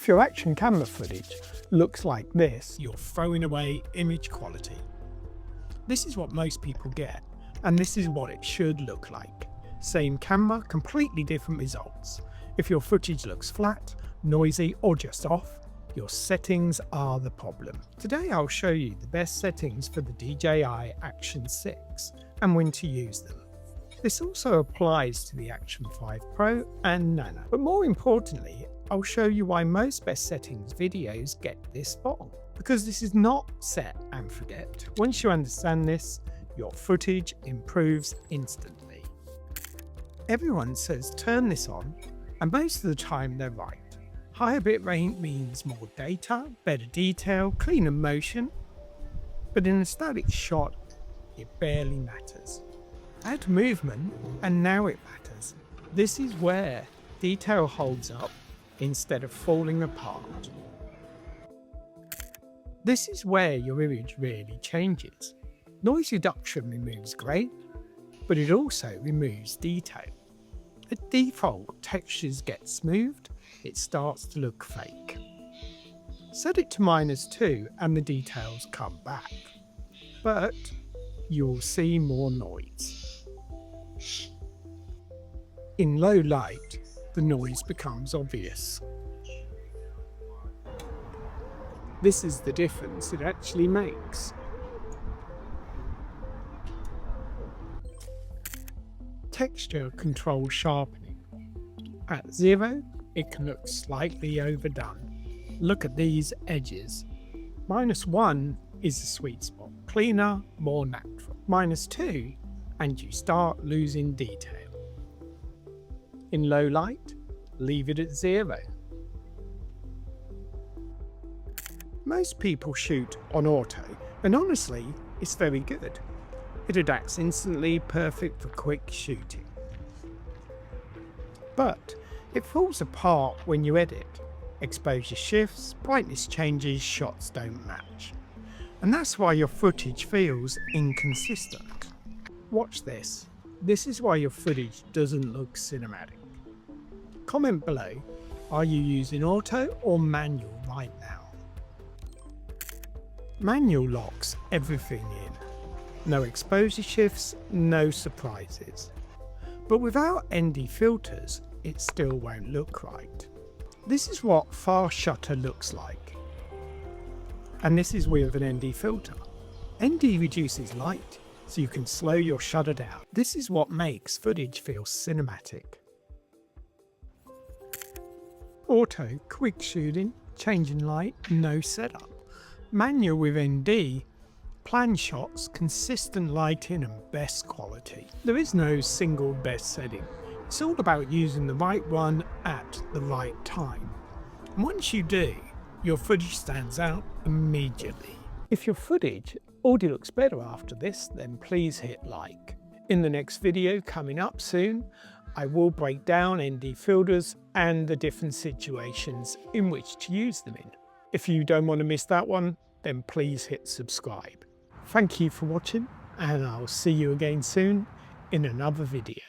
If your action camera footage looks like this, you're throwing away image quality. This is what most people get, and this is what it should look like. Same camera, completely different results. If your footage looks flat, noisy, or just off, your settings are the problem. Today I'll show you the best settings for the DJI Action 6 and when to use them. This also applies to the Action 5 Pro and Nano. But more importantly, I'll show you why most best settings videos get this wrong. Because this is not set and forget. Once you understand this, your footage improves instantly. Everyone says turn this on, and most of the time they're right. Higher bitrate means more data, better detail, cleaner motion, but in a static shot, it barely matters. Add movement, and now it matters. This is where detail holds up instead of falling apart. This is where your image really changes. Noise reduction removes grain, but it also removes detail. At default, textures get smoothed, it starts to look fake. Set it to -2 and the details come back, but you'll see more noise. In low light, the noise becomes obvious. This is the difference it actually makes. Texture controls sharpening. At 0, it can look slightly overdone. Look at these edges. -1 is the sweet spot, cleaner, more natural. -2, and you start losing detail. In low light, leave it at 0. Most people shoot on auto, and honestly, it's very good. It adapts instantly, perfect for quick shooting. But it falls apart when you edit. Exposure shifts, brightness changes, shots don't match. And that's why your footage feels inconsistent. Watch this. This is why your footage doesn't look cinematic. Comment below, are you using auto or manual right now? Manual locks everything in. No exposure shifts, no surprises. But without ND filters, it still won't look right. This is what fast shutter looks like. And this is with an ND filter. ND reduces light, so you can slow your shutter down. This is what makes footage feel cinematic. Auto, quick shooting, changing light, no setup. Manual with ND, plan shots, consistent lighting and best quality. There is no single best setting. It's all about using the right one at the right time. And once you do, your footage stands out immediately. If your footage already looks better after this, then please hit like. In the next video coming up soon, I will break down ND filters and the different situations in which to use them in. If you don't want to miss that one, then please hit subscribe. Thank you for watching, and I'll see you again soon in another video.